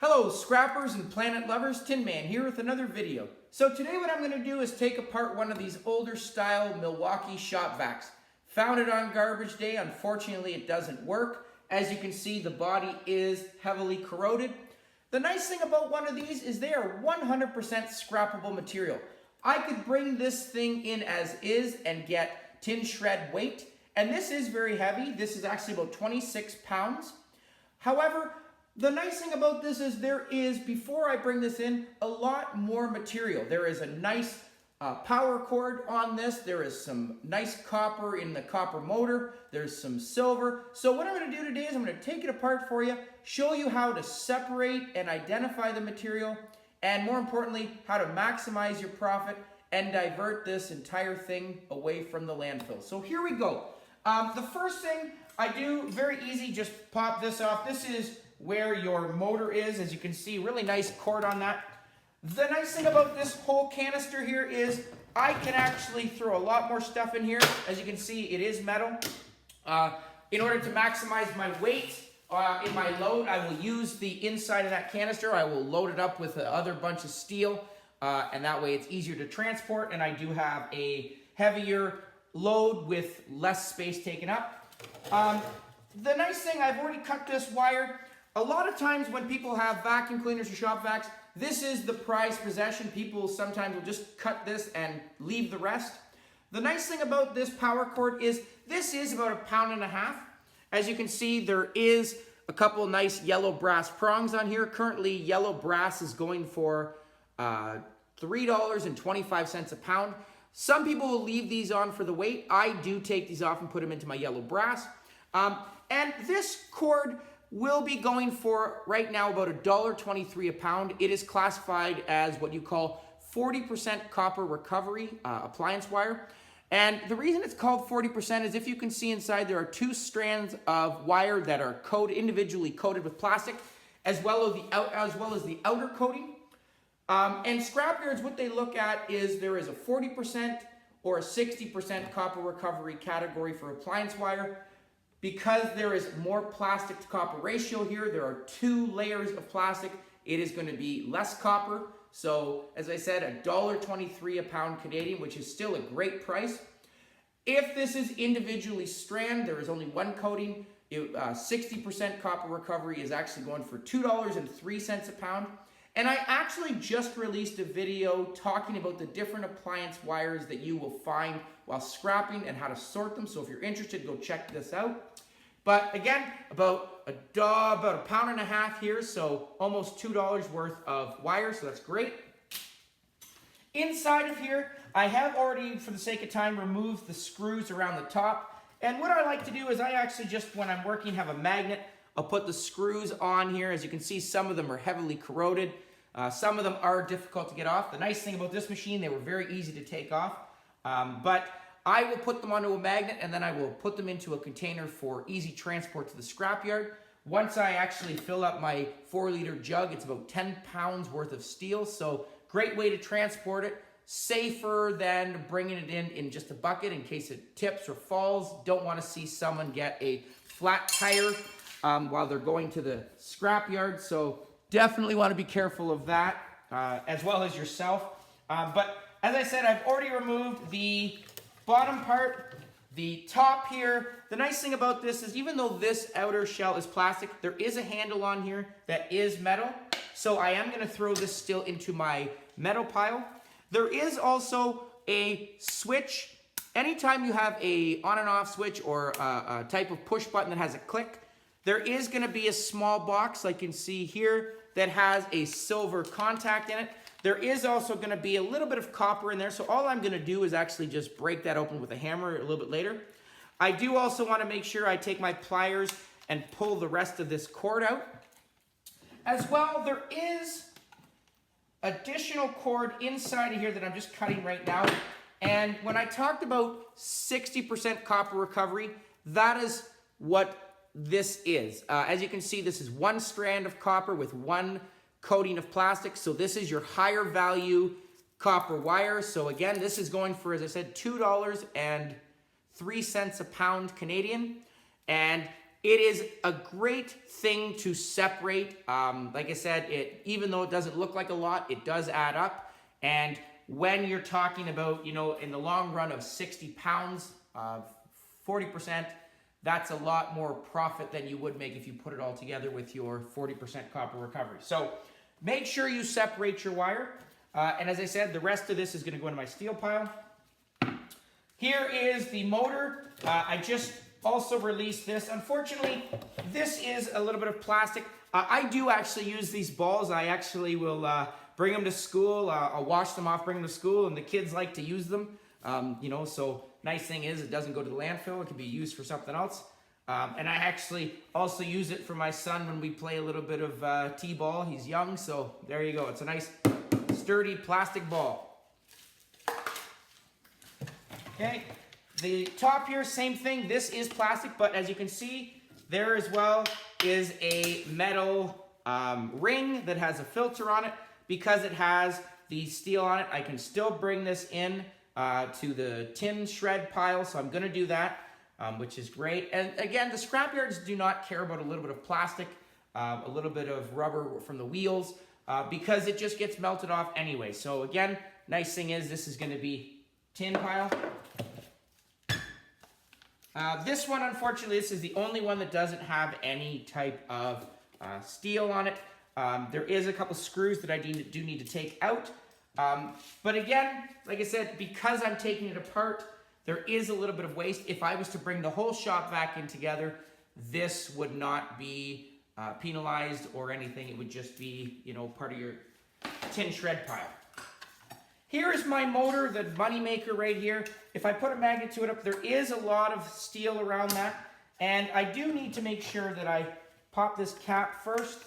Hello scrappers and planet lovers, Tin Man here with another video. So today what I'm going to do is take apart one of these older style Milwaukee shop vacs. Found it on garbage day, unfortunately it doesn't work. As you can see, the body is heavily corroded. The nice thing about one of these is they are 100% scrappable material. I could bring this thing in as is and get tin shred weight, and this is very heavy. This is actually about 26 pounds. However, the nice thing about this is there is, before I bring this in, a lot more material. There is a nice power cord on this. There is some nice copper in the copper motor. There's some silver. So what I'm going to do today is I'm going to take it apart for you, show you how to separate and identify the material, and more importantly, how to maximize your profit and divert this entire thing away from the landfill. So here we go. The first thing I do, very easy, just pop this off. This is where your motor is. As you can see, really nice cord on that. The nice thing about this whole canister here is I can actually throw a lot more stuff in here. As you can see, it is metal. In order to maximize my weight in my load, I will use the inside of that canister. I will load it up with another bunch of steel, and that way it's easier to transport, and I do have a heavier load with less space taken up. The nice thing, I've already cut this wire. A lot of times when people have vacuum cleaners or shop vacs, this is the prized possession. People sometimes will just cut this and leave the rest. The nice thing about this power cord is this is about 1.5 pounds. As you can see, there is a couple nice yellow brass prongs on here. Currently, yellow brass is going for $3.25 a pound. Some people will leave these on for the weight. I do take these off and put them into my yellow brass. And this cord will be going for, right now, about $1.23 a pound. It is classified as what you call 40% copper recovery appliance wire. And the reason it's called 40% is, if you can see inside, there are 2 strands of wire that are individually coated with plastic, as well as the outer coating. And scrapyards, what they look at is there is a 40% or a 60% copper recovery category for appliance wire. Because there is more plastic to copper ratio here, there are 2 layers of plastic, it is going to be less copper. So, as I said, $1.23 a pound Canadian, which is still a great price. If this is individually strand, there is only 1 coating. 60% copper recovery is actually going for $2.03 a pound. And I actually just released a video talking about the different appliance wires that you will find while scrapping and how to sort them. So if you're interested, go check this out. But again, about 1.5 pounds here, so almost $2 worth of wire, so that's great. Inside of here, I have already, for the sake of time, removed the screws around the top. And what I like to do is I actually just, when I'm working, have a magnet. I'll put the screws on here. As you can see, some of them are heavily corroded. Some of them are difficult to get off. The nice thing about this machine, they were very easy to take off. But I will put them onto a magnet, and then I will put them into a container for easy transport to the scrapyard. Once I actually fill up my 4-liter jug, it's about 10 pounds worth of steel. So great way to transport it. Safer than bringing it in just a bucket in case it tips or falls. Don't want to see someone get a flat tire while they're going to the scrapyard. So definitely want to be careful of that, as well as yourself. But as I said, I've already removed the bottom part, the top here. The nice thing about this is, even though this outer shell is plastic, there is a handle on here that is metal. So I am going to throw this still into my metal pile. There is also a switch. Anytime you have a on and off switch or a type of push button that has a click, there is going to be a small box, like you can see here, that has a silver contact in it. There is also going to be a little bit of copper in there, so all I'm going to do is actually just break that open with a hammer a little bit later. I do also want to make sure I take my pliers and pull the rest of this cord out. As well, there is additional cord inside of here that I'm just cutting right now. And when I talked about 60% copper recovery, that is what this is. As you can see, this is 1 strand of copper with 1 coating of plastic. So this is your higher value copper wire. So again, this is going for, as I said, $2.03 a pound Canadian. And It is a great thing to separate. Like I said, even though it doesn't look like a lot, it does add up. And when you're talking about, in the long run of 60 pounds, 40%, that's a lot more profit than you would make if you put it all together with your 40% copper recovery. So make sure you separate your wire. And as I said, the rest of this is going to go into my steel pile. Here is the motor. I just also released this. Unfortunately, this is a little bit of plastic. I do actually use these balls. I actually will bring them to school. I'll wash them off, bring them to school, and the kids like to use them. So nice thing is it doesn't go to the landfill. It can be used for something else. And I actually also use it for my son when we play a little bit of t-ball. He's young, so there you go. It's a nice sturdy plastic ball. Okay. The top here, same thing. This is plastic, but as you can see, there as well is a metal ring that has a filter on it. Because it has the steel on it, I can still bring this in to the tin shred pile, so I'm going to do that, which is great. And again, the scrapyards do not care about a little bit of plastic, a little bit of rubber from the wheels, because it just gets melted off anyway. So again, nice thing is this is going to be tin pile. This one, unfortunately, this is the only one that doesn't have any type of steel on it. There is a couple screws that I do need to take out. But again, like I said, because I'm taking it apart, there is a little bit of waste. If I was to bring the whole shop vac in together, this would not be penalized or anything. It would just be, part of your tin shred pile. Here is my motor, the money maker right here. If I put a magnet to it up, there is a lot of steel around that. And I do need to make sure that I pop this cap first.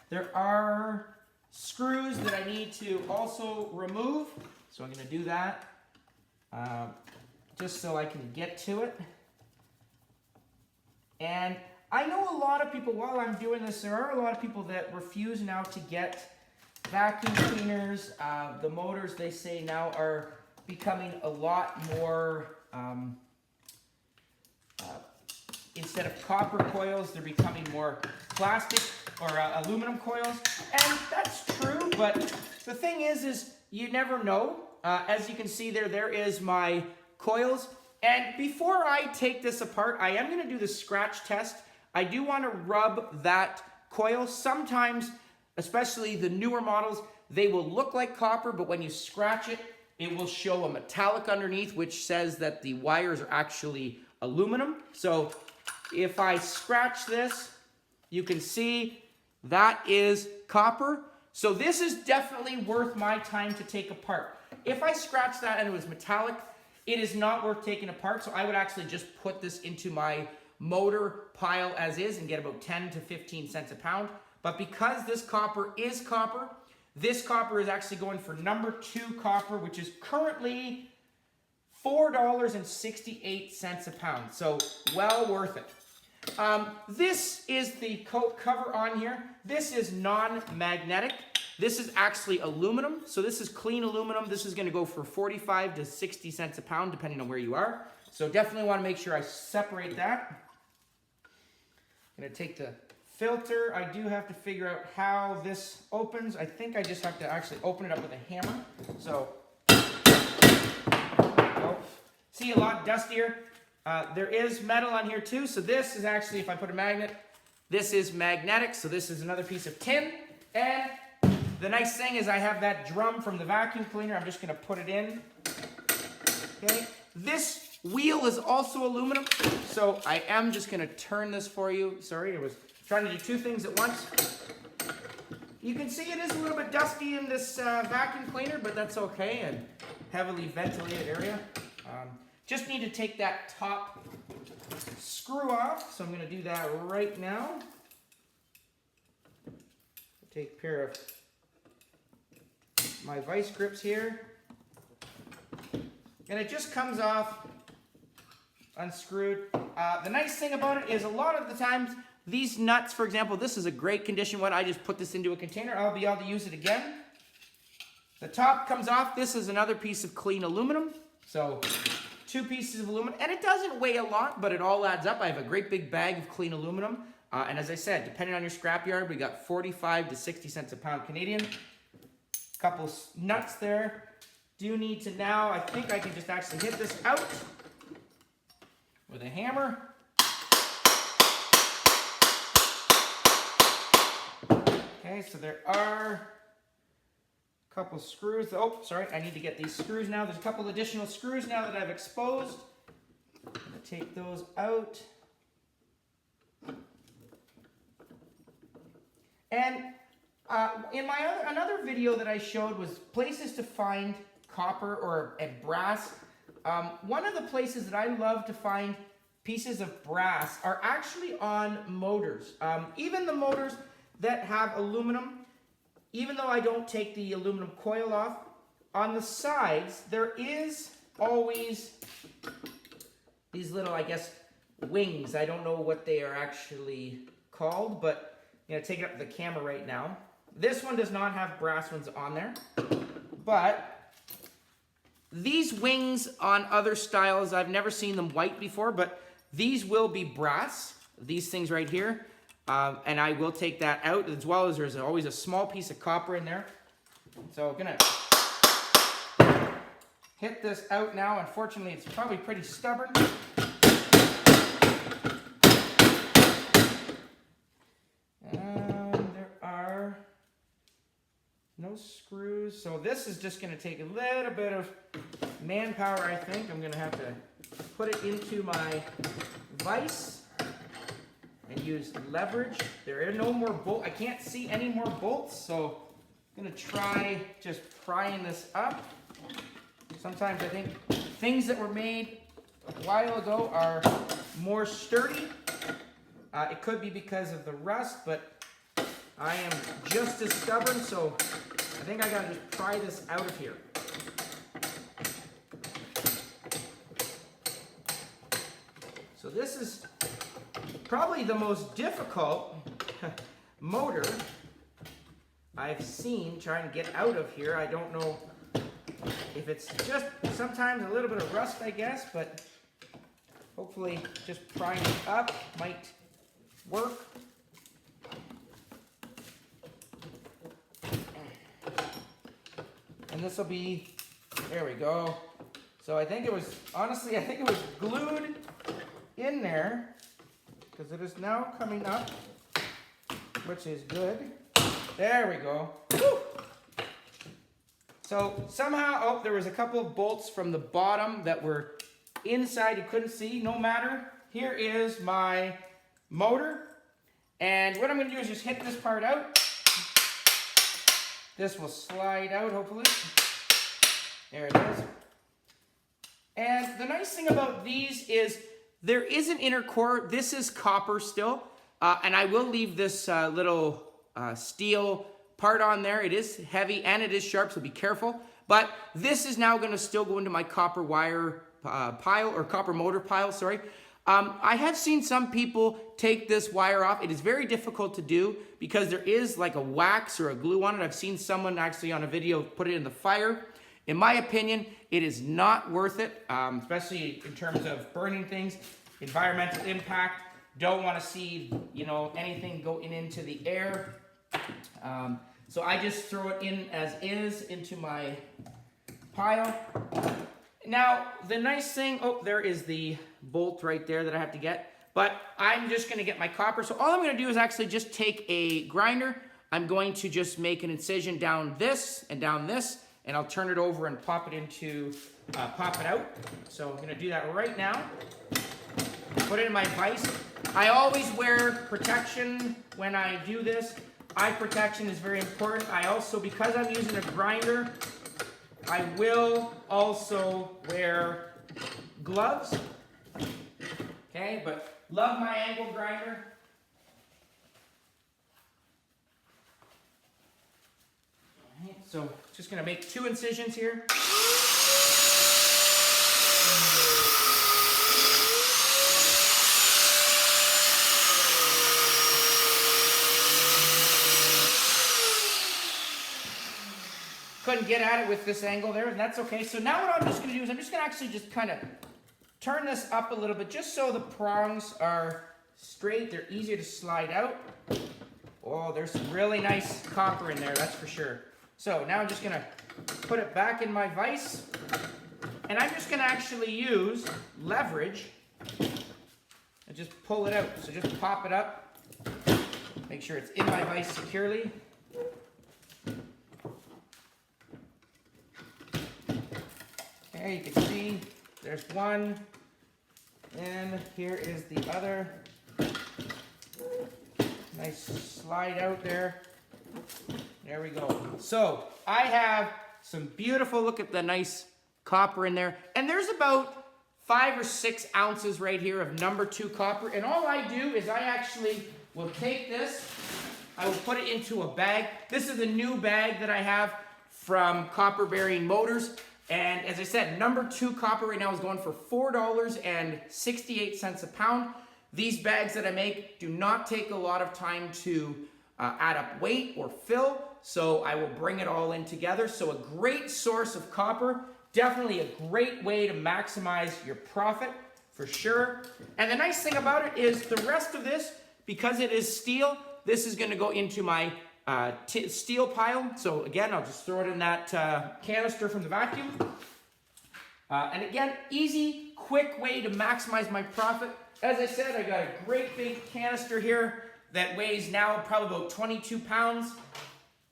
There are screws that I need to also remove. So I'm going to do that just so I can get to it. And I know a lot of people, while I'm doing this, there are a lot of people that refuse now to get vacuum cleaners. The motors, they say, now are becoming a lot more, instead of copper coils, they're becoming more plastic or aluminum coils. And that's true, but the thing is you never know. As you can see there is my coils. And before I take this apart, I am going to do the scratch test. I do want to rub that coil. Sometimes, especially the newer models, they will look like copper, but when you scratch it, it will show a metallic underneath, which says that the wires are actually aluminum. So if I scratch this, you can see that is copper. So this is definitely worth my time to take apart. If I scratch that and it was metallic, it is not worth taking apart. So I would actually just put this into my motor pile as is and get about 10 to 15 cents a pound. But because this copper is copper, this copper is actually going for number 2 copper, which is currently $4.68 a pound. So well worth it. This is the coat cover on here. This is non-magnetic. This is actually aluminum. So this is clean aluminum. This is going to go for 45 to 60 cents a pound, depending on where you are. So definitely want to make sure I separate that. I'm going to take the filter. I do have to figure out how this opens. I think I just have to actually open it up with a hammer. So, see, a lot dustier. There is metal on here too. So this is actually, if I put a magnet, this is magnetic. So this is another piece of tin. And the nice thing is I have that drum from the vacuum cleaner. I'm just going to put it in. Okay. This wheel is also aluminum. So I am just going to turn this for you. Sorry, I was trying to do 2 things at once. You can see it is a little bit dusty in this vacuum cleaner, but that's okay, and heavily ventilated area. Just need to take that top screw off, so I'm going to do that right now. Take a pair of my vice grips here. And it just comes off unscrewed. The nice thing about it is a lot of the times, these nuts, for example, this is a great condition one. I just put this into a container. I'll be able to use it again. The top comes off. This is another piece of clean aluminum. So 2 pieces of aluminum, and it doesn't weigh a lot, but it all adds up. I have a great big bag of clean aluminum, and as I said, depending on your scrapyard, we got 45 to 60 cents a pound Canadian. Couple nuts there. Do need to now, I think I can just actually hit this out with a hammer. Okay, so there are a couple screws. Oh, sorry, I need to get these screws now. There's a couple additional screws now that I've exposed. I'm going to take those out. And in my another video that I showed was places to find copper or brass. One of the places that I love to find pieces of brass are actually on motors. Even the motors that have aluminum, even though I don't take the aluminum coil off, on the sides there is always these little, I guess, wings. I don't know what they are actually called, but I'm going to take it up to the camera right now. This one does not have brass ones on there, but these wings on other styles, I've never seen them white before, but these will be brass, these things right here. And I will take that out, as well as there's always a small piece of copper in there. So I'm gonna hit this out now. Unfortunately, it's probably pretty stubborn. There are no screws. So this is just gonna take a little bit of manpower, I think. I'm gonna have to put it into my vise and use leverage. There are no more bolts. I can't see any more bolts, so I'm gonna try just prying this up. Sometimes I think things that were made a while ago are more sturdy. It could be because of the rust, but I am just as stubborn, so I think I gotta just pry this out of here. So this is probably the most difficult motor I've seen trying to get out of here. I don't know if it's just sometimes a little bit of rust, I guess, but hopefully just prying it up might work. And this will be, there we go. So I think it was, honestly, I think it was glued in there, because it is now coming up, which is good. There we go. Woo! So somehow, oh, there was a couple of bolts from the bottom that were inside you couldn't see. No matter. Here is my motor. And what I'm going to do is just hit this part out. This will slide out, hopefully. There it is. And the nice thing about these is there is an inner core. This is copper still. And I will leave this little steel part on there. It is heavy and it is sharp, so be careful. But this is now going to still go into my copper wire pile, or copper motor pile, sorry. I have seen some people take this wire off. It is very difficult to do because there is like a wax or a glue on it. I've seen someone actually on a video put it in the fire. In my opinion, it is not worth it, especially in terms of burning things, environmental impact. Don't want to see, you know, anything going into the air. So I just throw it in as is into my pile. Now, the nice thing, oh, there is the bolt right there that I have to get. But I'm just going to get my copper. So all I'm going to do is actually just take a grinder. I'm going to just make an incision down this and down this. And I'll turn it over and pop it into, pop it out. So I'm going to do that right now. Put it in my vise. I always wear protection when I do this. Eye protection is very important. I also, because I'm using a grinder, I will also wear gloves. Okay, but love my angle grinder. All right, so just gonna make 2 incisions here. Couldn't get at it with this angle there, and that's okay. So now what I'm just going to do is I'm just going to actually just kind of turn this up a little bit just so the prongs are straight. They're easier to slide out. Oh, there's some really nice copper in there, that's for sure. So now I'm just gonna put it back in my vise, and I'm just gonna actually use leverage and just pull it out. So just pop it up, make sure it's in my vise securely. Okay, you can see there's one, and here is the other. Nice slide out there. There we go. So I have some beautiful, look at the nice copper in there. And there's about 5 or 6 ounces right here of number 2 copper. And all I do is I actually will take this, I will put it into a bag. This is a new bag that I have from Copper Bearing Motors. And as I said, number 2 copper right now is going for $4.68 a pound. These bags that I make do not take a lot of time to add up weight or fill, so I will bring it all in together. So a great source of copper, definitely a great way to maximize your profit for sure. And the nice thing about it is the rest of this, because it is steel, this is gonna go into my steel pile. So again, I'll just throw it in that canister from the vacuum. And again, easy, quick way to maximize my profit. As I said, I got a great big canister here that weighs now probably about 22 pounds.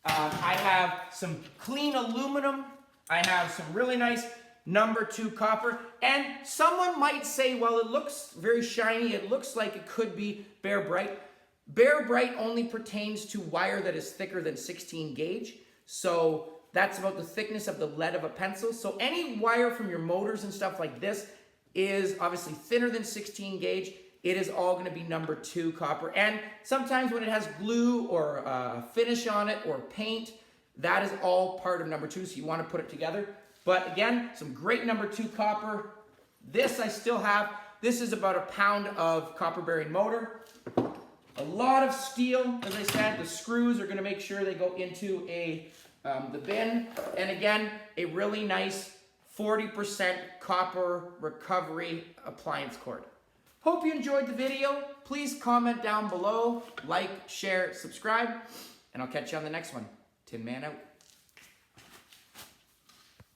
I have some clean aluminum. I have some really nice number 2 copper. And someone might say, well, it looks very shiny. It looks like it could be Bear Bright. Bear Bright only pertains to wire that is thicker than 16 gauge. So that's about the thickness of the lead of a pencil. So any wire from your motors and stuff like this is obviously thinner than 16 gauge. It is all going to be number 2 copper. And sometimes when it has glue or finish on it or paint, that is all part of number 2, so you want to put it together. But again, some great number 2 copper. This I still have. This is about a pound of copper bearing motor. A lot of steel, as I said. The screws are going to make sure they go into the bin. And again, a really nice 40% copper recovery appliance cord. Hope you enjoyed the video. Please comment down below, like, share, subscribe, and I'll catch you on the next one. Tin Man out.